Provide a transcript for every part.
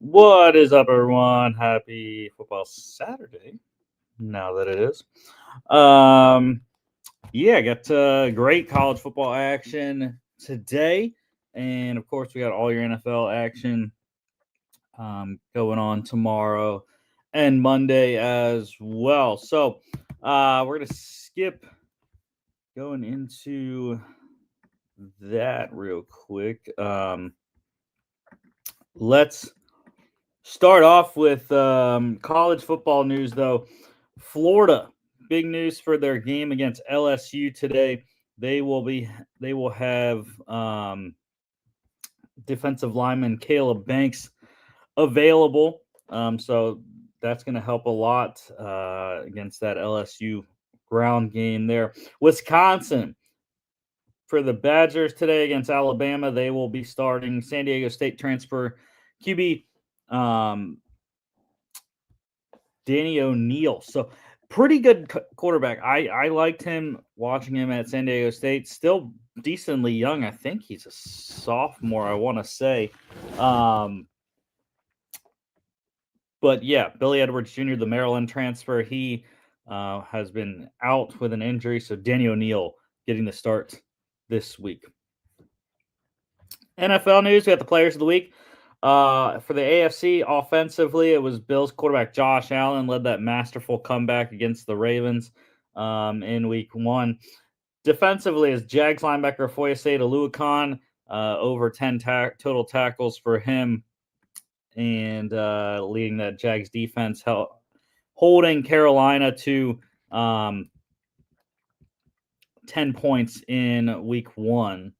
What is up, everyone? Happy Football Saturday. Now that it is, um, yeah, got great college football action today, and of course, we got all your NFL action going on tomorrow and Monday as well. So, we're gonna skip going into that real quick. Let's start off with college football news, though. Florida, big news for their game against LSU today. They will be they will have defensive lineman Caleb Banks available. So that's going to help a lot against that LSU ground game there. Wisconsin, for the Badgers today against Alabama, they will be starting San Diego State transfer QB Danny O'Neal. So pretty good quarterback. I liked him watching him at San Diego State. Still decently young. I think he's a sophomore, I want to say. But yeah, Billy Edwards Jr., the Maryland transfer, he has been out with an injury. So Danny O'Neal getting the start this week. NFL news, we got the players of the week. For the AFC, offensively, it was Bills quarterback Josh Allen led that masterful comeback against the Ravens in week 1. Defensively, is Jags linebacker Foyesade Aluakon, over 10 total tackles for him, and leading that Jags defense, holding Carolina to 10 points in week 1.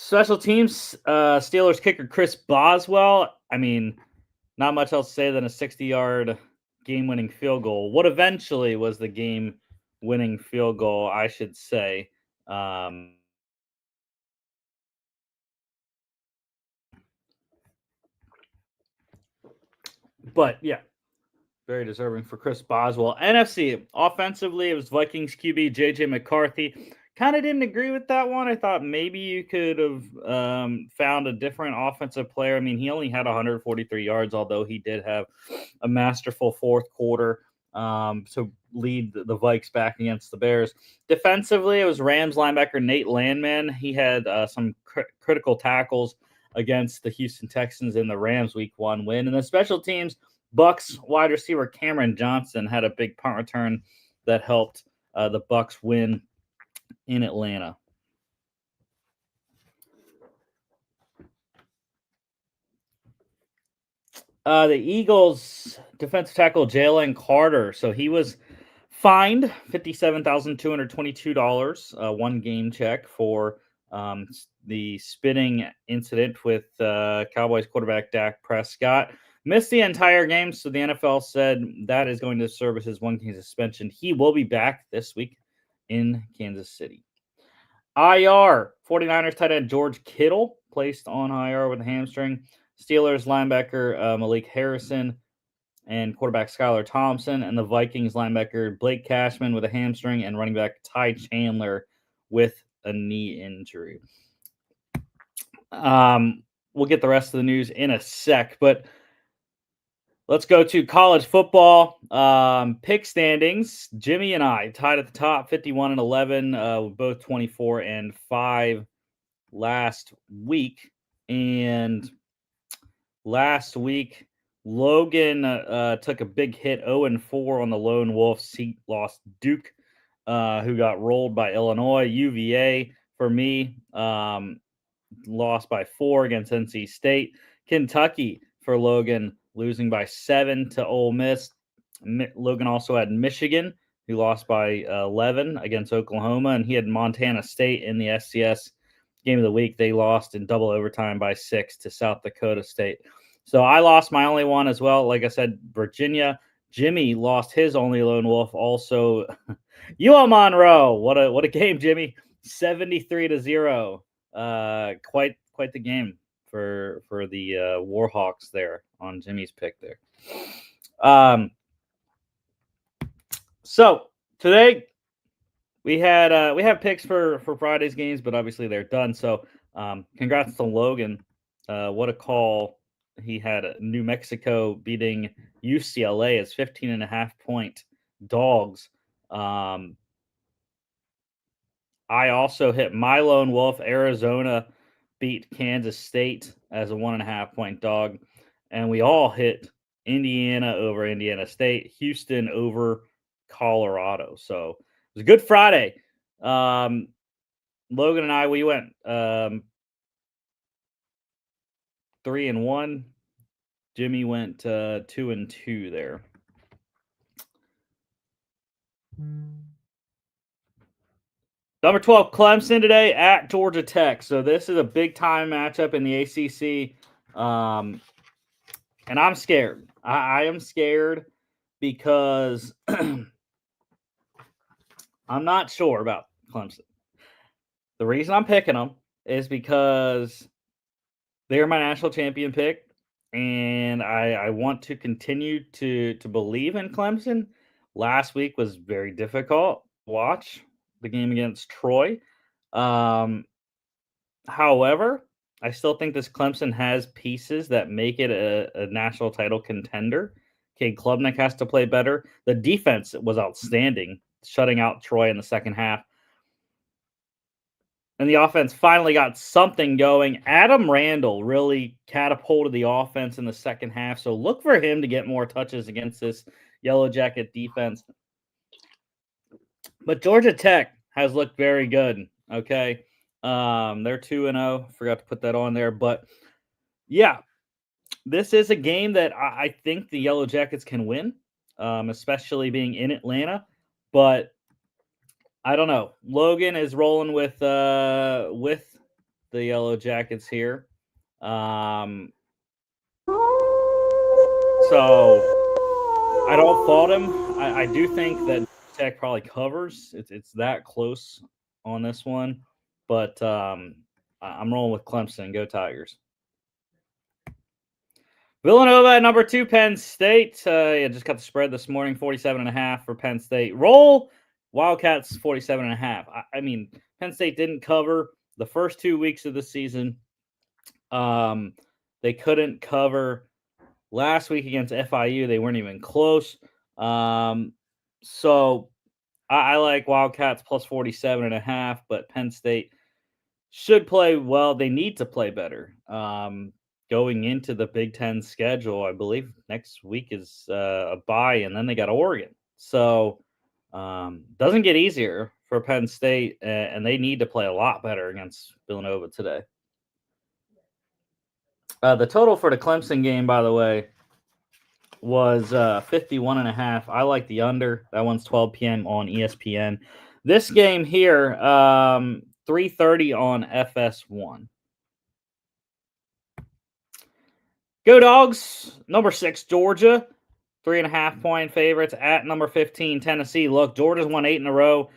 Special teams, Steelers kicker Chris Boswell. I mean, not much else to say than a 60-yard game-winning field goal. What eventually was the game-winning field goal, I should say. But yeah, very deserving for Chris Boswell. NFC, offensively, it was Vikings QB JJ McCarthy. Kind of didn't agree with that one. I thought maybe you could have found a different offensive player. I mean, he only had 143 yards, although he did have a masterful fourth quarter to lead the Vikes back against the Bears. Defensively, it was Rams linebacker Nate Landman. He had some critical tackles against the Houston Texans in the Rams Week 1 win. And the special teams, Bucks wide receiver Cameron Johnson had a big punt return that helped the Bucks win in Atlanta. The Eagles defensive tackle Jalen Carter. So he was fined $57,222, one game check for the spitting incident with Cowboys quarterback Dak Prescott. Missed the entire game, so the NFL said that is going to serve as his one-game suspension. He will be back this week in Kansas City. IR, 49ers tight end George Kittle placed on IR with a hamstring. Steelers linebacker Malik Harrison and quarterback Skylar Thompson, and the Vikings linebacker Blake Cashman with a hamstring, and running back Ty Chandler with a knee injury. We'll get the rest of the news in a sec, but let's go to college football pick standings. Jimmy and I tied at the top, 51-11, both 24-5 last week. And last week, Logan took a big hit, 0-4 on the Lone Wolves. He lost Duke, who got rolled by Illinois. UVA, for me, lost by 4 against NC State. Kentucky, for Logan, losing by 7 to Ole Miss. Logan also had Michigan, who lost by 11 against Oklahoma, and he had Montana State in the SCS game of the week. They lost in double overtime by 6 to South Dakota State. So I lost my only one as well. Like I said, Virginia. Jimmy lost his only Lone Wolf. Also, UL Monroe. What a game, Jimmy. 73-0. Quite the game for the Warhawks there on Jimmy's pick there. So today we have picks for Friday's games, but obviously they're done. So congrats to Logan. What a call he had New Mexico beating UCLA as 15.5 point dogs. I also hit my lone wolf. Arizona beat Kansas State as a 1.5 point dog. And we all hit Indiana over Indiana State, Houston over Colorado. So it was a good Friday. Logan and I, we went 3-1. Jimmy went 2-2 there. Number 12, Clemson today at Georgia Tech. So this is a big time matchup in the ACC. And I'm scared. I am scared because I'm not sure about Clemson. The reason I'm picking them is because they're my national champion pick, and I want to continue to believe in Clemson. Last week was very difficult. Watch the game against Troy. However, I still think this Clemson has pieces that make it a national title contender. Cade Klubnik has to play better. The defense was outstanding, shutting out Troy in the second half. And the offense finally got something going. Adam Randall really catapulted the offense in the second half. So look for him to get more touches against this Yellow Jacket defense. But Georgia Tech has looked very good. Okay. They're 2-0. Forgot to put that on there. But yeah, this is a game that I think the Yellow Jackets can win, especially being in Atlanta. But I don't know. Logan is rolling with the Yellow Jackets here. So I don't fault him. I do think that Tech probably covers. It's that close on this one, but I'm rolling with Clemson. Go Tigers. Villanova at number 2, Penn State. Just got the spread this morning, 47.5 for Penn State. Roll Wildcats 47.5. I mean, Penn State didn't cover the first 2 weeks of the season. They couldn't cover last week against FIU. They weren't even close. So I like Wildcats plus 47.5, but Penn State should play well. They need to play better. Going into the Big Ten schedule, I believe next week is a bye, and then they got Oregon. So doesn't get easier for Penn State, and they need to play a lot better against Villanova today. The total for the Clemson game, by the way, was 51.5. I like the under. That one's 12 p.m. on ESPN. This game here, 3:30 on FS1. Go Dogs, number 6, Georgia, 3.5 point favorites at number 15, Tennessee. Look, Georgia's won 8 in a row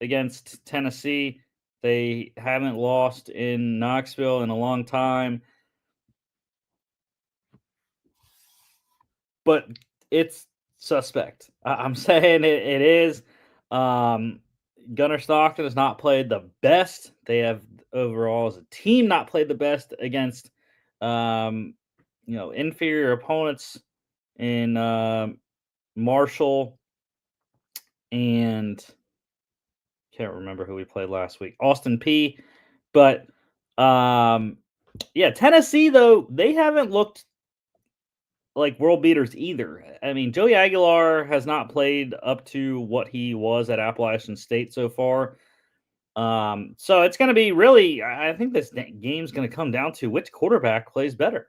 against Tennessee. They haven't lost in Knoxville in a long time. But it's suspect. I'm saying it is. Gunnar Stockton has not played the best. They have overall as a team not played the best against inferior opponents in Marshall and can't remember who we played last week. Austin P. But Tennessee though, they haven't looked like world beaters either. I mean, Joey Aguilar has not played up to what he was at Appalachian State so far. So it's going to be really, I think this game's going to come down to which quarterback plays better,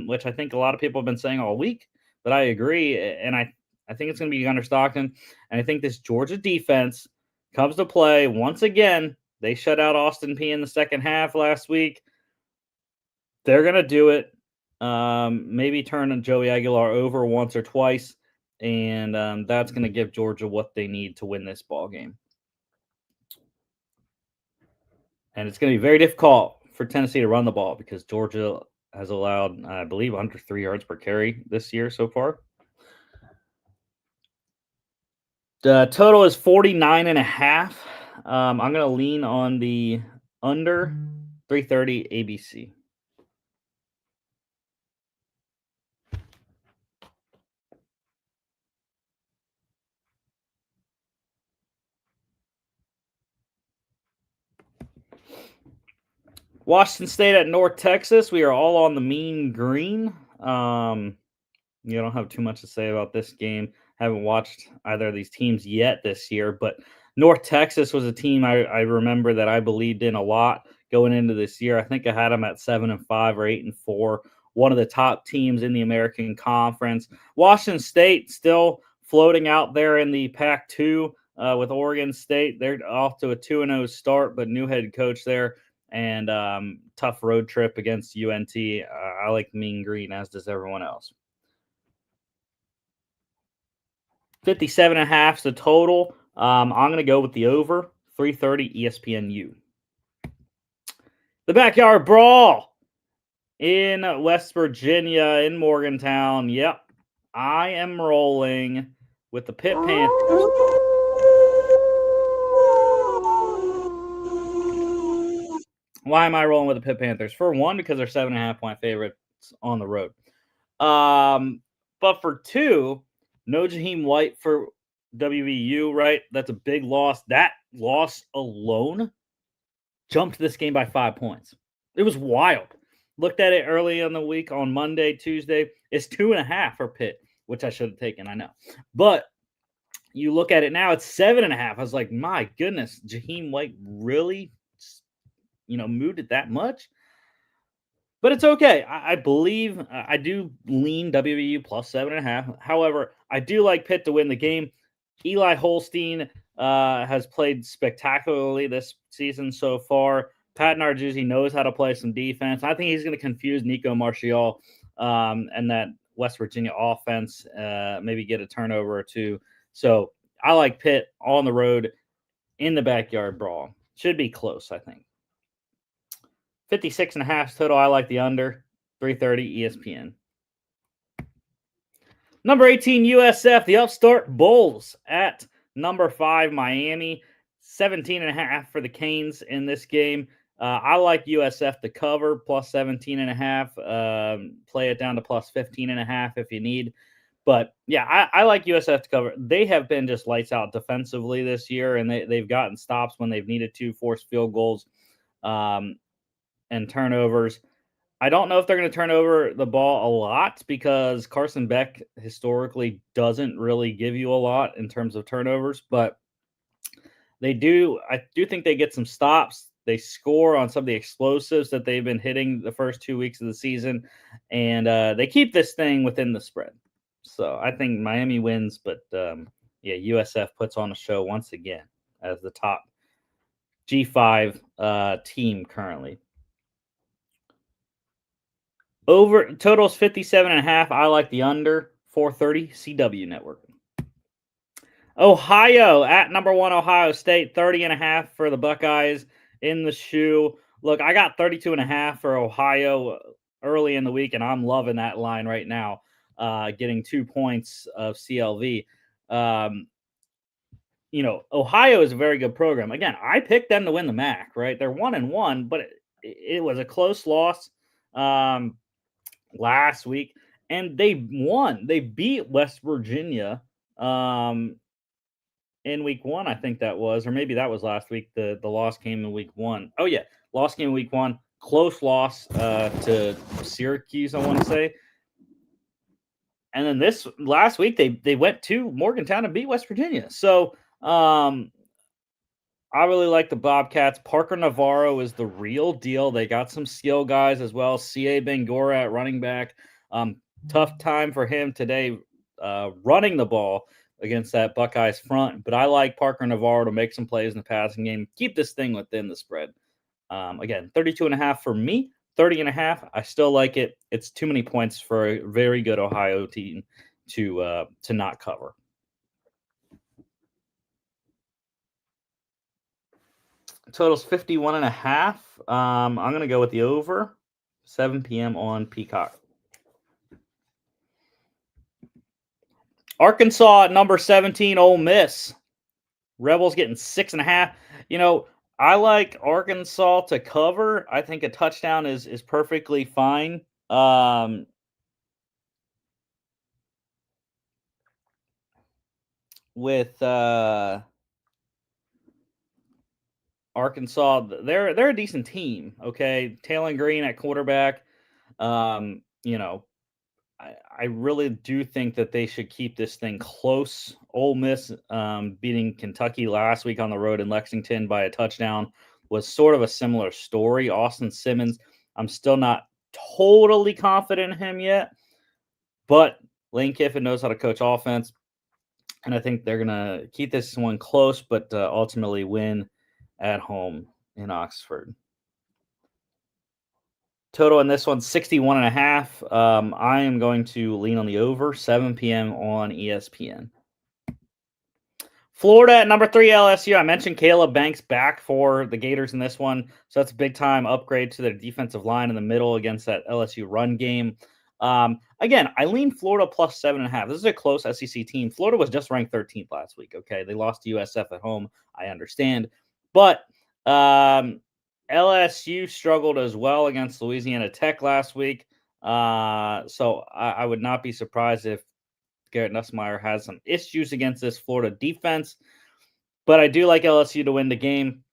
which I think a lot of people have been saying all week, but I agree. And I think it's going to be Gunnar Stockton. And I think this Georgia defense comes to play once again. They shut out Austin P in the second half last week. They're going to do it. Maybe turn Joey Aguilar over once or twice, and that's going to give Georgia what they need to win this ball game. And it's going to be very difficult for Tennessee to run the ball because Georgia has allowed, I believe, under 3 yards per carry this year so far. The total is 49.5. I'm going to lean on the under 330 ABC. Washington State at North Texas. We are all on the mean green. You don't have too much to say about this game. Haven't watched either of these teams yet this year, but North Texas was a team I remember that I believed in a lot going into this year. I think I had them at 7-5 or 8-4, one of the top teams in the American Conference. Washington State still floating out there in the Pac-2 with Oregon State. They're off to a 2-0 start, but new head coach there and tough road trip against UNT. I like Mean Green, as does everyone else. 57.5 is the total. I'm going to go with the over. 330 ESPNU. The Backyard Brawl in West Virginia, in Morgantown. Yep. I am rolling with the Pitt Panthers. Why am I rolling with the Pitt Panthers? For one, because they're 7.5-point favorites on the road. But for two, no Jaheim White for WVU, right? That's a big loss. That loss alone jumped this game by 5 points. It was wild. Looked at it early in the week on Monday, Tuesday. It's 2.5 for Pitt, which I should have taken, I know. But you look at it now, it's 7.5. I was like, my goodness, Jaheim White really, moved it that much? But it's okay. I believe I do lean WVU plus 7.5. However, I do like Pitt to win the game. Eli Holstein has played spectacularly this season so far. Pat Narduzzi knows how to play some defense. I think he's going to confuse Nico Martial and that West Virginia offense, maybe get a turnover or two. So I like Pitt on the road in the Backyard Brawl. Should be close, I think. 56.5 total. I like the under. 330 ESPN. Number 18 USF, the upstart Bulls at number 5 Miami. 17.5 for the Canes in this game. I like USF to cover plus 17.5. Play it down to plus 15.5 if you need. But yeah, I like USF to cover. They have been just lights out defensively this year, and they've gotten stops when they've needed to, force field goals and turnovers. I don't know if they're going to turn over the ball a lot because Carson Beck historically doesn't really give you a lot in terms of turnovers, but they do. I do think they get some stops. They score on some of the explosives that they've been hitting the first 2 weeks of the season, and they keep this thing within the spread. So I think Miami wins, but yeah, USF puts on a show once again as the top G5 team currently. Over totals 57.5. I like the under. 430 CW Network. Ohio at number 1 Ohio State. 30.5 for the Buckeyes in the shoe. Look, I got 32.5 for Ohio early in the week, and I'm loving that line right now. Getting 2 points of CLV. Ohio is a very good program. Again, I picked them to win the MAC, right? They're 1-1, but it was a close loss. Last week, and they won. They beat West Virginia in week 1, I think that was, or maybe that was last week. The loss came in week 1. Oh yeah, loss came in week 1. Close loss to Syracuse, I want to say. And then this last week they went to Morgantown and beat West Virginia. So I really like the Bobcats. Parker Navarro is the real deal. They got some skill guys as well. C.A. Bangora at running back. Tough time for him today running the ball against that Buckeyes front. But I like Parker Navarro to make some plays in the passing game. Keep this thing within the spread. Again, 32.5 for me. 30.5. I still like it. It's too many points for a very good Ohio team to not cover. Totals 51.5. I'm going to go with the over. 7 p.m. on Peacock. Arkansas at number 17, Ole Miss. Rebels getting 6.5. I like Arkansas to cover. I think a touchdown is perfectly fine. With Arkansas, they're a decent team. Okay, Taylor Green at quarterback. You know, I really do think that they should keep this thing close. Ole Miss beating Kentucky last week on the road in Lexington by a touchdown was sort of a similar story. Austin Simmons, I'm still not totally confident in him yet, but Lane Kiffin knows how to coach offense, and I think they're gonna keep this one close, but ultimately win at home in Oxford. Total in this one, 61 and a half. I am going to lean on the over, 7 p.m. on ESPN. Florida at number 3, LSU. I mentioned Caleb Banks back for the Gators in this one. So that's a big time upgrade to their defensive line in the middle against that LSU run game. Again, I lean Florida plus 7.5. This is a close SEC team. Florida was just ranked 13th last week. Okay. They lost to USF at home. I understand. But LSU struggled as well against Louisiana Tech last week. So I would not be surprised if Garrett Nussmeier has some issues against this Florida defense, but I do like LSU to win the game.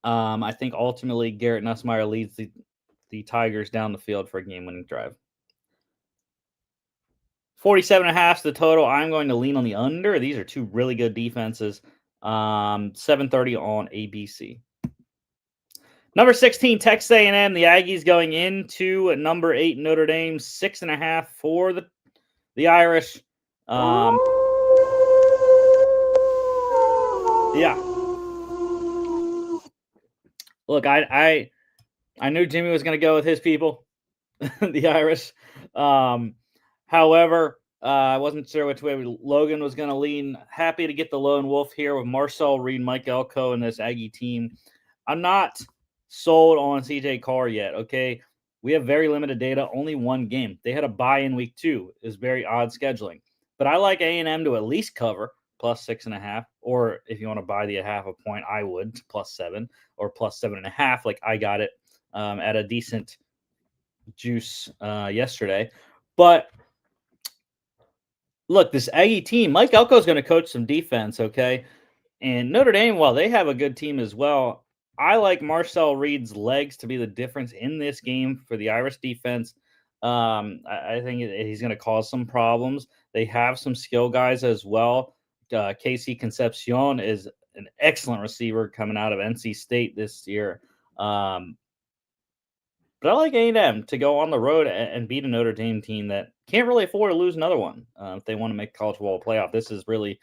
I think ultimately Garrett Nussmeier leads the Tigers down the field for a game-winning drive. 47.5 is the total. I'm going to lean on the under. These are two really good defenses. 7:30 on ABC. Number 16, Texas A&M. The Aggies going into number 8 Notre Dame. 6.5 for the Irish. Yeah. Look, I knew Jimmy was going to go with his people, the Irish. However, I wasn't sure which way Logan was going to lean. Happy to get the lone wolf here with Marcel Reed, Mike Elko, and this Aggie team. I'm not sold on CJ Carr yet. Okay, we have very limited data. Only one game. They had a bye in week 2. Is very odd scheduling. But I like A&M to at least cover plus 6.5. Or if you want to buy the half a point, I would plus 7 or plus 7.5. Like I got it at a decent juice yesterday. But look, this Aggie team, Mike Elko is going to coach some defense, okay? And Notre Dame, while they have a good team as well, I like Marcel Reed's legs to be the difference in this game for the Irish defense. I think he's going to cause some problems. They have some skill guys as well. Casey Concepcion is an excellent receiver coming out of NC State this year. But I like A&M to go on the road and beat a Notre Dame team that can't really afford to lose another one if they want to make college football playoff. This is really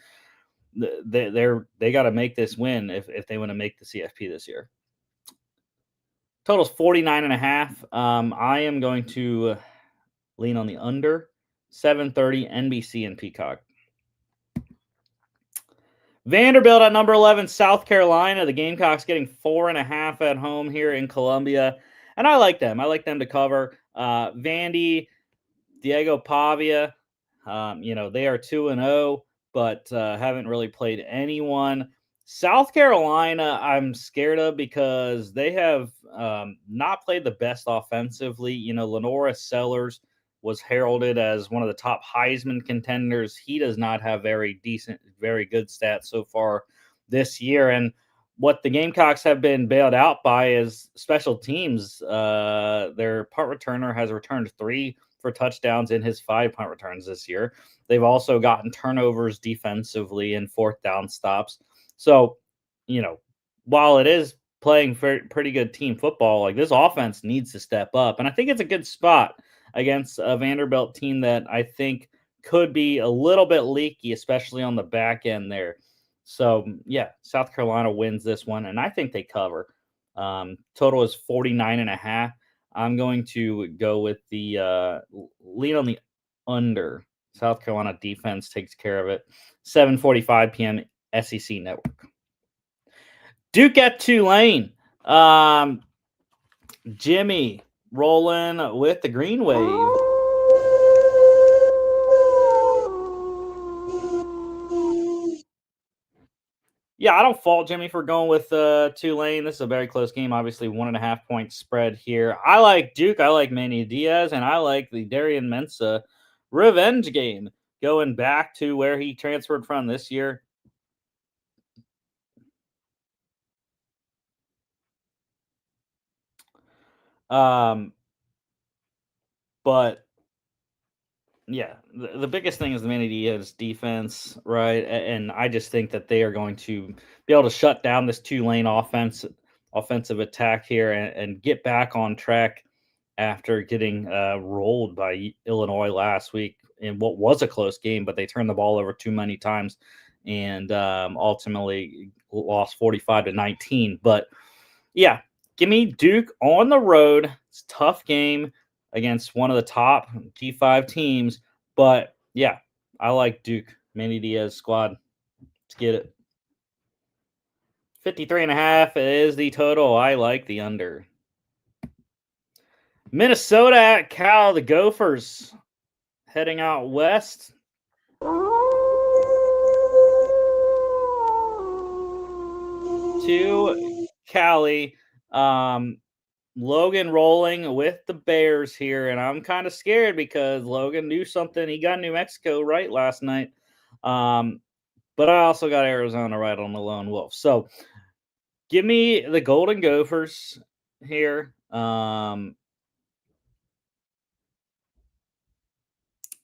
they got to make this win if they want to make the CFP this year. Total's 49.5. I am going to lean on the under. 7:30 NBC and Peacock. Vanderbilt at number 11, South Carolina. The Gamecocks getting 4.5 at home here in Columbia. And I like them. I like them to cover. Vandy, Diego Pavia, they are 2-0, but haven't really played anyone. South Carolina, I'm scared of because they have not played the best offensively. Lenora Sellers was heralded as one of the top Heisman contenders. He does not have very good stats so far this year. And what the Gamecocks have been bailed out by is special teams. Their punt returner has returned 3 for touchdowns in his 5 punt returns this year. They've also gotten turnovers defensively and 4th down stops. So, while it is playing pretty good team football, like this offense needs to step up. And I think it's a good spot against a Vanderbilt team that I think could be a little bit leaky, especially on the back end there. So, yeah, South Carolina wins this one, and I think they cover. Total is 49.5. I'm going to go with the lean on the under. South Carolina defense takes care of it. 7:45 p.m. SEC Network. Duke at Tulane. Jimmy rolling with the green wave. Yeah, I don't fault Jimmy for going with Tulane. This is a very close game. Obviously, 1.5 point spread here. I like Duke. I like Manny Diaz, and I like the Darian Mensah revenge game going back to where he transferred from this year. Um, but yeah, the biggest thing is the Man Diaz defense, right? And I just think that they are going to be able to shut down this two-lane offensive attack here and get back on track after getting rolled by Illinois last week in what was a close game, but they turned the ball over too many times and ultimately lost 45-19. But yeah, give me Duke on the road. It's a tough game against one of the top G5 teams. But yeah, I like Duke. Manny Diaz squad. Let's get it. 53.5 is the total. I like the under. Minnesota at Cal, the Gophers heading out west. To Cali. Logan rolling with the Bears here, and I'm kind of scared because Logan knew something. He got New Mexico right last night. But I also got Arizona right on the lone wolf. So give me the Golden Gophers here.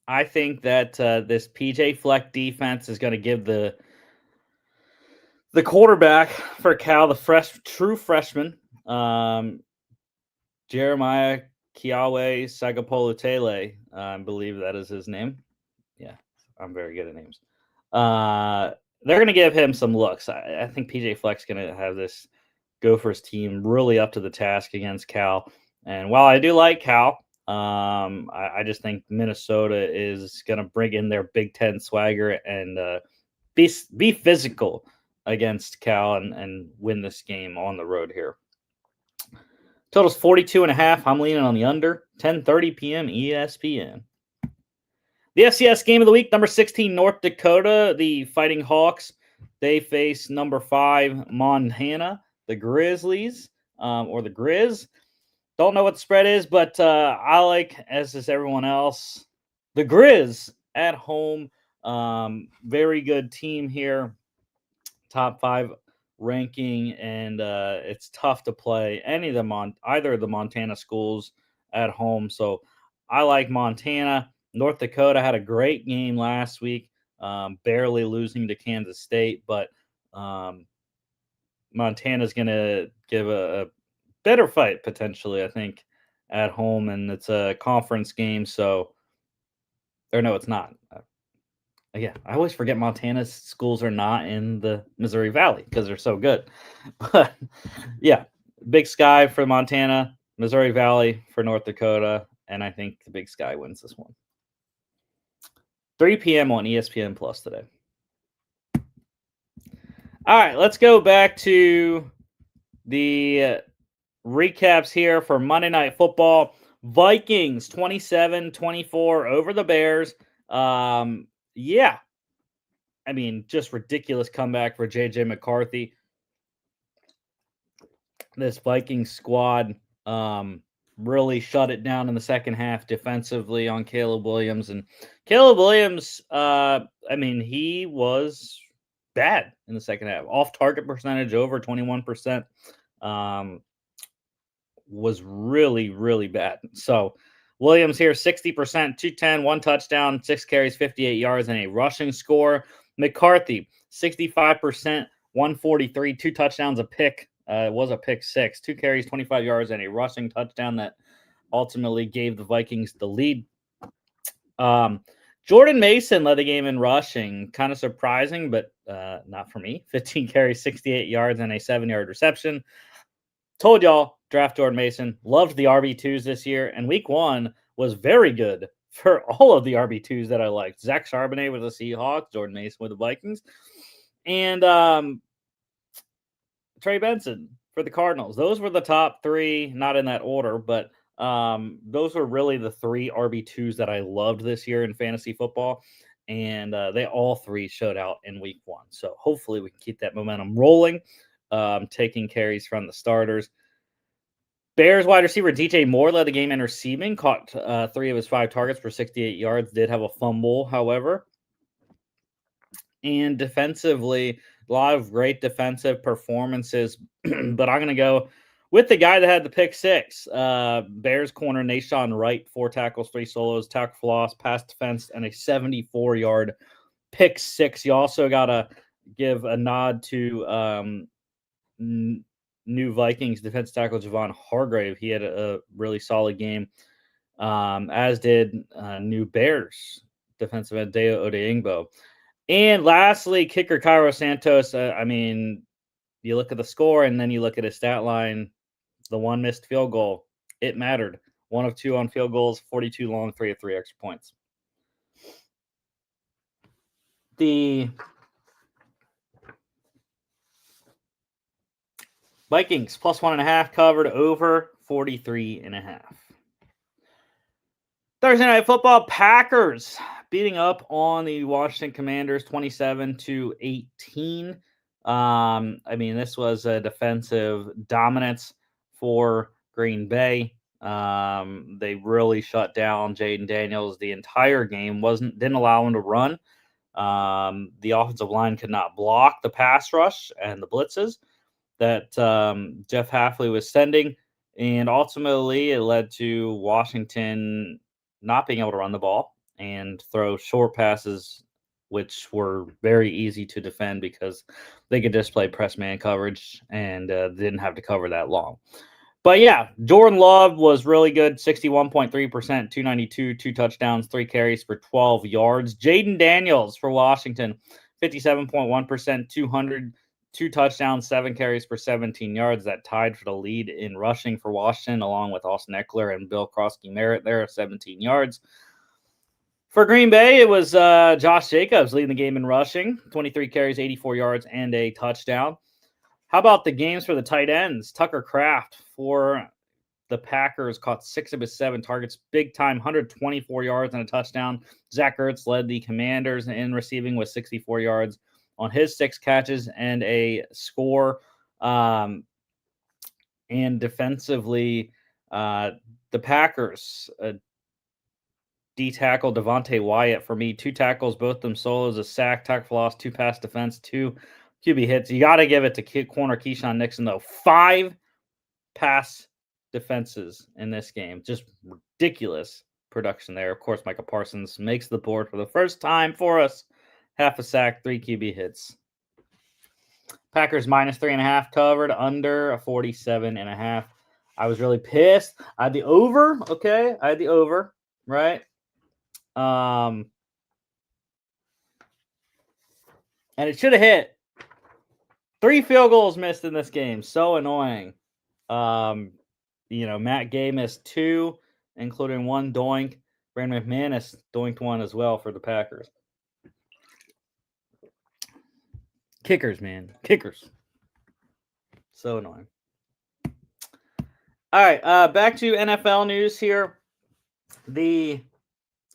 I think that this PJ Fleck defense is going to give the quarterback for Cal, the true freshman, Jeremiah Kiawe Sagapolutele, I believe that is his name. Yeah, I'm very good at names. They're going to give him some looks. I think PJ Fleck's going to have this Gophers team really up to the task against Cal. And while I do like Cal, I just think Minnesota is going to bring in their Big Ten swagger and be physical against Cal and win this game on the road here. Total's 42.5. I'm leaning on the under. 10:30 p.m. ESPN. The FCS game of the week, number 16, North Dakota, the Fighting Hawks. They face number 5, Montana, the Grizzlies, or the Grizz. Don't know what the spread is, but I like, as does everyone else, the Grizz at home. Very good team here. Top 5 ranking, and it's tough to play either of the Montana schools at home. So I like Montana. North Dakota had a great game last week, barely losing to Kansas State, but Montana's going to give a better fight potentially, I think, at home, and it's a conference game. So, or no, it's not. Yeah, I always forget Montana's schools are not in the Missouri Valley because they're so good. But yeah, Big Sky for Montana, Missouri Valley for North Dakota, and I think the Big Sky wins this one. 3 p.m. on ESPN Plus today. All right, let's go back to the recaps here for Monday Night Football. Vikings 27-24 over the Bears. Yeah, I mean, just ridiculous comeback for J.J. McCarthy. This Vikings squad really shut it down in the second half defensively on Caleb Williams. And Caleb Williams, I mean, he was bad in the second half. Off-target percentage over 21%. Was really, really bad. So Williams here, 60%, 210, 1 touchdown, 6 carries, 58 yards, and a rushing score. McCarthy, 65%, 143, 2 touchdowns, a pick. It was a pick 6, 2 carries, 25 yards, and a rushing touchdown that ultimately gave the Vikings the lead. Jordan Mason led the game in rushing. Kind of surprising, but not for me. 15 carries, 68 yards, and a 7-yard reception. Told y'all, draft Jordan Mason. Loved the RB2s this year. And week 1 was very good for all of the RB2s that I liked. Zach Charbonnet with the Seahawks, Jordan Mason with the Vikings, and Trey Benson for the Cardinals. Those were the top 3, not in that order, but those were really the 3 RB2s that I loved this year in fantasy football. And they all 3 showed out in week 1. So hopefully we can keep that momentum rolling, taking carries from the starters. Bears wide receiver DJ Moore led the game in receiving, caught 3 of his 5 targets for 68 yards, did have a fumble, however. And defensively, a lot of great defensive performances, but I'm going to go with the guy that had the pick six. Bears corner Nashawn Wright, 4 tackles, 3 solos, tackle for loss, pass defense, and a 74-yard pick six. You also got to give a nod to new Vikings defense tackle Javon Hargrave. He had a really solid game, as did new Bears defensive end Deo Odeingbo. And lastly, kicker Cairo Santos. I mean, you look at the score and then you look at his stat line. The one missed field goal, it mattered. 1 of 2 on field goals, 42 long, 3 of 3 extra points. The Vikings plus 1.5 covered over 43.5. Thursday Night Football, Packers beating up on the Washington Commanders 27-18. I mean, this was a defensive dominance for Green Bay. They really shut down Jaden Daniels the entire game. Didn't allow him to run. The offensive line could not block the pass rush and the blitzes that Jeff Hafley was sending. And ultimately, it led to Washington not being able to run the ball and throw short passes, which were very easy to defend because they could just play press man coverage and didn't have to cover that long. But yeah, Jordan Love was really good, 61.3%, 292, 2 touchdowns, 3 carries for 12 yards. Jaden Daniels for Washington, 57.1%, 200, 2 touchdowns, 7 carries for 17 yards. That tied for the lead in rushing for Washington, along with Austin Eckler and Bill Krosky-Merritt there, 17 yards. For Green Bay, it was Josh Jacobs leading the game in rushing, 23 carries, 84 yards, and a touchdown. How about the games for the tight ends? Tucker Kraft for the Packers caught 6 of his 7 targets, big time, 124 yards and a touchdown. Zach Ertz led the Commanders in receiving with 64 yards on his 6 catches and a score. And defensively, the Packers D-tackle Devontae Wyatt for me, 2 tackles, both them solos, a sack, tackle for loss, 2 pass defense, 2 QB hits. You got to give it to corner Keyshawn Nixon, though. 5 pass defenses in this game. Just ridiculous production there. Of course, Micah Parsons makes the board for the first time for us. Half a sack, 3 QB hits. Packers minus 3.5 covered, under a 47.5. I was really pissed. I had the over, okay? I had the over, right? And it should have hit. 3 field goals missed in this game. So annoying. Matt Gay missed 2, including 1 doink. Brandon McManus doinked 1 as well for the Packers. Kickers, man. Kickers. So annoying. All right, back to NFL news here. The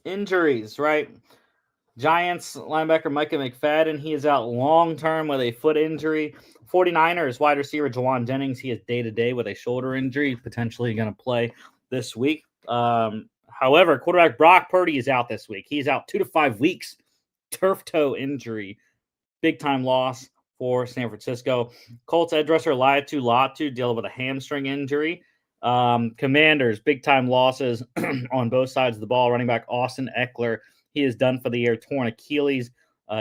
injuries, right? Giants linebacker Micah McFadden, he is out long-term with a foot injury. 49ers wide receiver Jawan Jennings, he is day-to-day with a shoulder injury, potentially going to play this week. However, quarterback Brock Purdy is out this week. He's out 2 to 5 weeks. Turf toe injury. Big-time loss for San Francisco. Colts edge rusher Laiatu Latu dealing with a hamstring injury. Commanders, big-time losses on both sides of the ball. Running back Austin Eckler, he is done for the year, torn Achilles.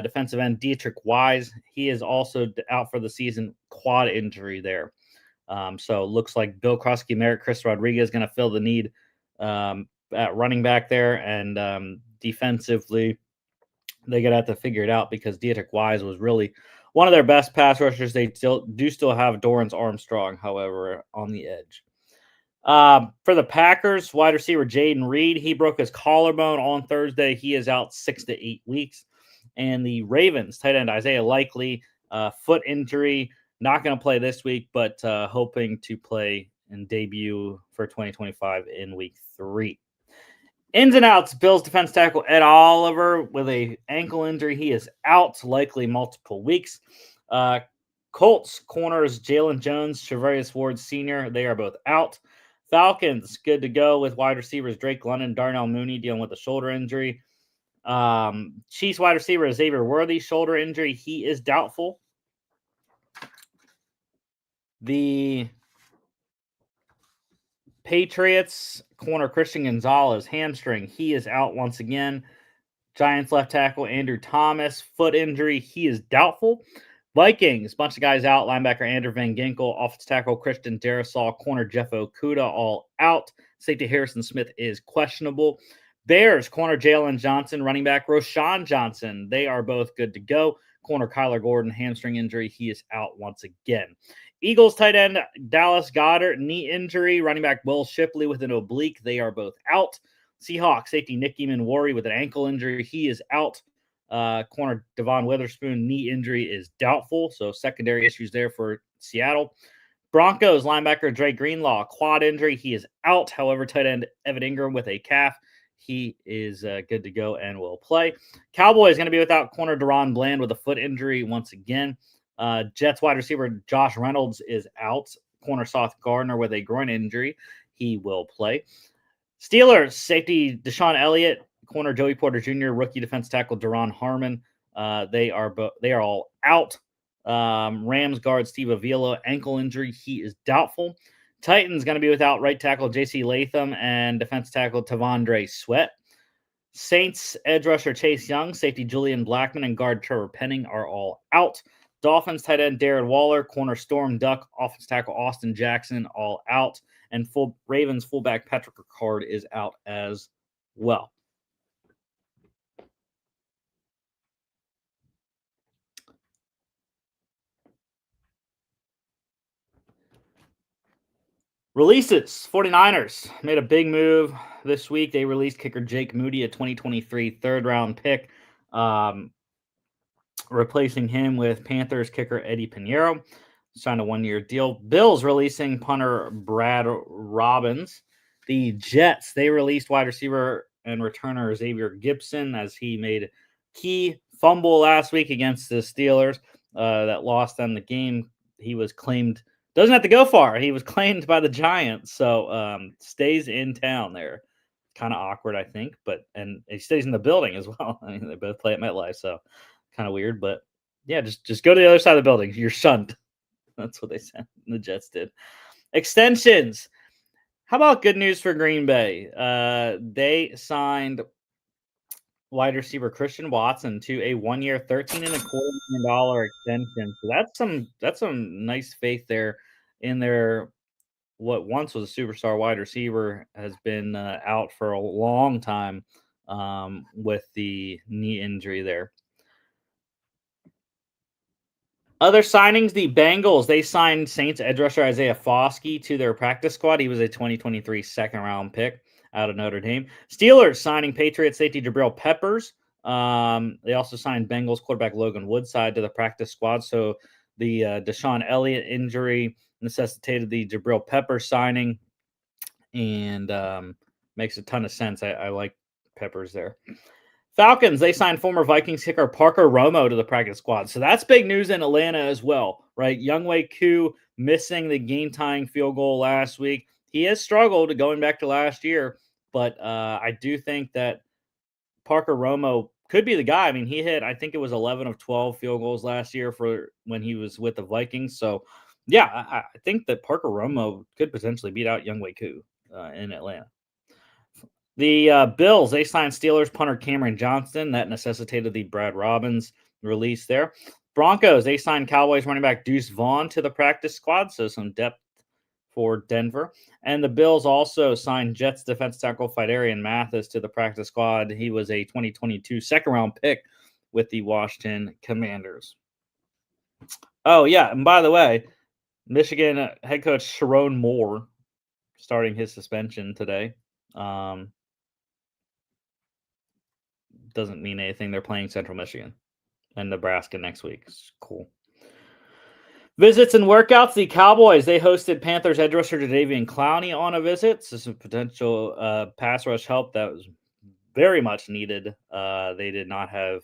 Defensive end Dietrich Wise, he is also out for the season, quad injury there. So it looks like Bill Krosky-Merritt, Chris Rodriguez is going to fill the need at running back there. And defensively, they're going to have to figure it out because Dietrich Wise was really one of their best pass rushers. They still have Dorrance Armstrong, however, on the edge. For the Packers, wide receiver Jaden Reed, he broke his collarbone on Thursday. He is out 6 to 8 weeks. And the Ravens, tight end Isaiah Likely, foot injury, not going to play this week, but hoping to play and debut for 2025 in week 3. Ins and outs, Bills defense tackle Ed Oliver with a ankle injury. He is out, likely multiple weeks. Colts corners Jalen Jones, Charvarius Ward Sr., they are both out. Falcons, good to go with wide receivers Drake London, Darnell Mooney dealing with a shoulder injury. Chiefs wide receiver Xavier Worthy, shoulder injury. He is doubtful. The Patriots corner Christian Gonzalez, hamstring. He is out once again. Giants left tackle Andrew Thomas, foot injury. He is doubtful. Vikings, bunch of guys out. Linebacker Andrew Van Ginkel, offensive tackle Christian Darrisaw, corner Jeff Okudah, all out. Safety Harrison Smith is questionable. Bears, corner Jalen Johnson, running back Roshan Johnson. They are both good to go. Corner Kyler Gordon, hamstring injury. He is out once again. Eagles tight end Dallas Goedert, knee injury. Running back Will Shipley with an oblique. They are both out. Seahawks safety Nick Eamon-Worry with an ankle injury. He is out. Corner Devon Witherspoon, knee injury is doubtful. So secondary issues there for Seattle. Broncos linebacker Dre Greenlaw, quad injury. He is out. However, tight end Evan Ingram with a calf. He is good to go and will play. Cowboys going to be without corner Deron Bland with a foot injury once again. Jets wide receiver Josh Reynolds is out. Corner Sauce Gardner with a groin injury. He will play. Steelers safety Deshaun Elliott, corner Joey Porter Jr., rookie defense tackle Daron Harmon. They are all out. Rams guard Steve Avila, ankle injury. He is doubtful. Titans going to be without right tackle J.C. Latham and defense tackle Tavondre Sweat. Saints edge rusher Chase Young, safety Julian Blackman, and guard Trevor Penning are all out. Dolphins tight end Darren Waller, corner Storm Duck, offensive tackle Austin Jackson, all out. And Ravens fullback Patrick Ricard is out as well. Releases. 49ers made a big move this week. They released kicker Jake Moody, a 2023 third-round pick, replacing him with Panthers kicker Eddie Pinheiro. Signed a one-year deal. Bills releasing punter Brad Robbins. The Jets, they released wide receiver and returner Xavier Gibson as he made key fumble last week against the Steelers that lost them the game. He was claimed, doesn't have to go far. He was claimed by the Giants, so stays in town there. Kind of awkward, I think, and he stays in the building as well. I mean, they both play at MetLife, so kind of weird, but yeah, just go to the other side of the building. You're shunned. That's what they said. The Jets did. Extensions. How about good news for Green Bay? They signed wide receiver Christian Watson to a 1-year, $13.25 million extension. So that's some nice faith there in their what once was a superstar wide receiver has been out for a long time with the knee injury there. Other signings, the Bengals, they signed Saints edge rusher Isaiah Foskey to their practice squad. He was a 2023 second-round pick out of Notre Dame. Steelers signing Patriots safety Jabril Peppers. They also signed Bengals quarterback Logan Woodside to the practice squad. So the Deshaun Elliott injury necessitated the Jabril Peppers signing, and makes a ton of sense. I like Peppers there. Falcons, they signed former Vikings kicker Parker Romo to the practice squad. So that's big news in Atlanta as well, right? Younghoe Koo missing the game-tying field goal last week. He has struggled going back to last year, but I do think that Parker Romo could be the guy. I mean, he hit, I think it was 11 of 12 field goals last year for when he was with the Vikings. So, yeah, I think that Parker Romo could potentially beat out Younghoe Koo in Atlanta. The Bills, they signed Steelers punter Cameron Johnston. That necessitated the Brad Robbins release there. Broncos, they signed Cowboys running back Deuce Vaughn to the practice squad, so some depth for Denver. And the Bills also signed Jets defense tackle Fidarian Mathis to the practice squad. He was a 2022 second-round pick with the Washington Commanders. Oh, yeah, and by the way, Michigan head coach Sharon Moore starting his suspension today. Doesn't mean anything. They're playing Central Michigan and Nebraska next week. It's cool. Visits and workouts. The Cowboys, they hosted Panthers edge rusher Jadeveon Clowney on a visit. So some potential pass rush help that was very much needed. They did not have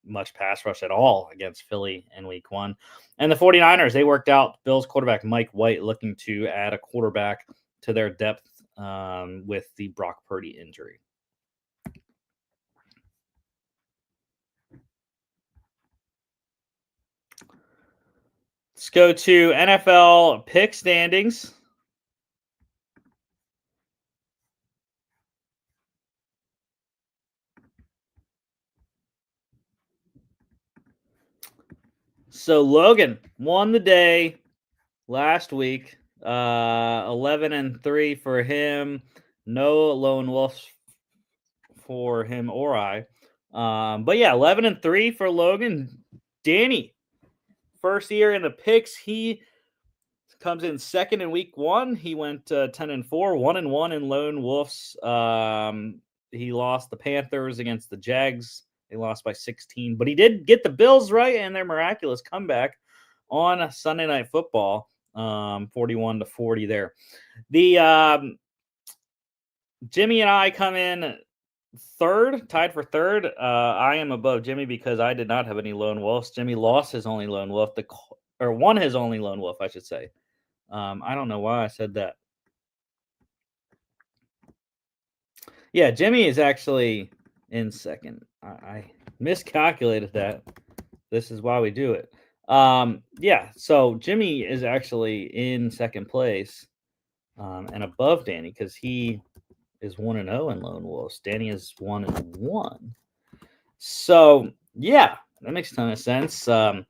much pass rush at all against Philly in week 1. And the 49ers, they worked out Bills quarterback Mike White looking to add a quarterback to their depth with the Brock Purdy injury. Let's go to NFL pick standings. So Logan won the day last week. 11-3 for him. No lone wolves for him or I. But yeah, 11-3 for Logan. Danny, first year in the picks. He comes in second in week one. He went 10-4, 1-1 in lone wolves. He lost the Panthers against the Jags. They lost by 16, but he did get the Bills right and their miraculous comeback on Sunday Night Football, 41-40 there. The Jimmy and I come in third, tied for third. I am above Jimmy because I did not have any lone wolves. Jimmy lost his only lone wolf, or won his only lone wolf, I should say. I don't know why I said that. Yeah, Jimmy is actually in second. I miscalculated that. This is why we do it. Yeah, so Jimmy is actually in second place, and above Danny because he is 1-0 in lone wolves. Danny is 1-1. So yeah, that makes a ton of sense. I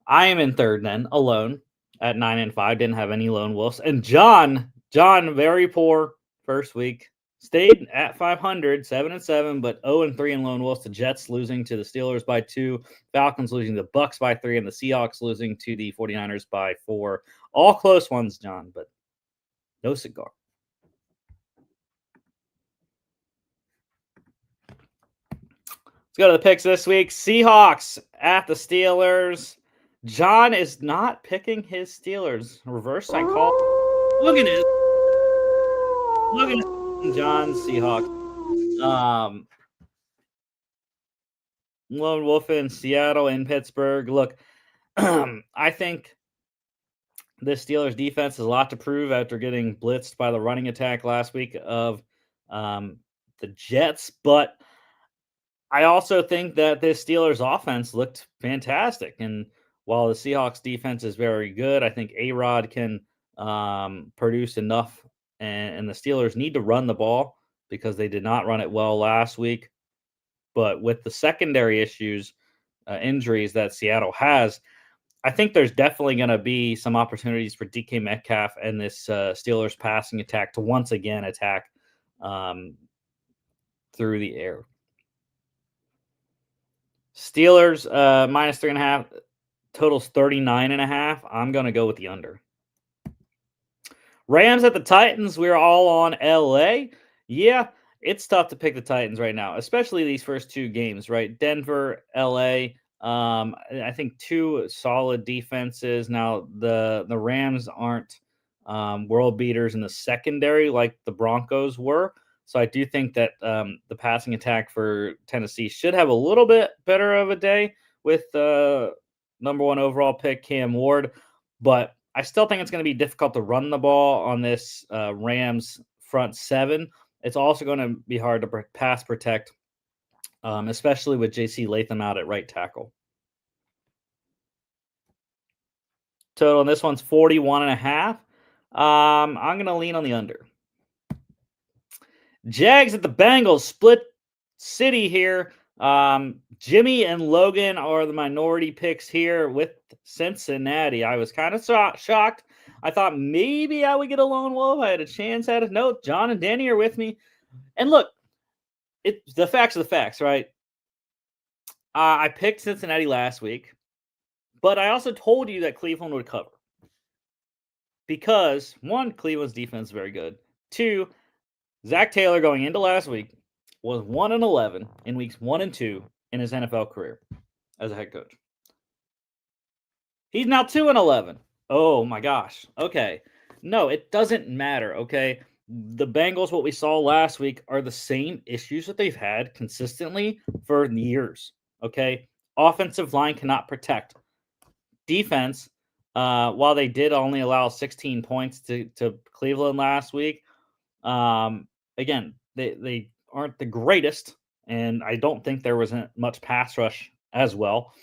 am in third then, alone at 9-5. Didn't have any lone wolves. And John, very poor first week. Stayed at 500, 7-7, but 0-3 in lone wolves. The Jets losing to the Steelers by 2, Falcons losing to the Bucks by 3, and the Seahawks losing to the 49ers by 4. All close ones, John, but no cigar. Let's go to the picks this week. Seahawks at the Steelers. John is not picking his Steelers. Reverse I call. Look at it. Look at John Seahawks. Lone Wolf in Seattle and Pittsburgh. Look, I think the Steelers defense has a lot to prove after getting blitzed by the running attack last week of the Jets, but I also think that this Steelers offense looked fantastic. And while the Seahawks defense is very good, I think A-Rod can produce enough. And the Steelers need to run the ball because they did not run it well last week. But with the secondary issues, injuries that Seattle has, I think there's definitely going to be some opportunities for DK Metcalf and this Steelers passing attack to once again attack through the air. Steelers minus 3.5, totals 39.5. I'm going to go with the under. Rams at the Titans. We're all on LA. Yeah, it's tough to pick the Titans right now, especially these first two games, right? Denver, LA. I think two solid defenses. Now the Rams aren't world beaters in the secondary like the Broncos were. So I do think that the passing attack for Tennessee should have a little bit better of a day with number one overall pick Cam Ward, but I still think it's going to be difficult to run the ball on this Rams front seven. It's also going to be hard to pass protect, especially with J.C. Latham out at right tackle. Total on this one's 41.5. I'm going to lean on the under. Jags at the Bengals, split city here. Jimmy and Logan are the minority picks here with Cincinnati. I was kind of shocked. I thought maybe I would get a lone wolf. I had a chance at it. No, John and Danny are with me. And look, the facts are the facts, right? I picked Cincinnati last week, but I also told you that Cleveland would cover. Because, one, Cleveland's defense is very good. Two, Zach Taylor going into last week was 1-11 in weeks 1 and 2 in his NFL career as a head coach. He's now 2-11. Oh my gosh. Okay. No, it doesn't matter. Okay. The Bengals, what we saw last week, are the same issues that they've had consistently for years. Okay. Offensive line cannot protect. Defense, while they did only allow 16 points to Cleveland last week, again, they aren't the greatest, and I don't think there wasn't much pass rush as well.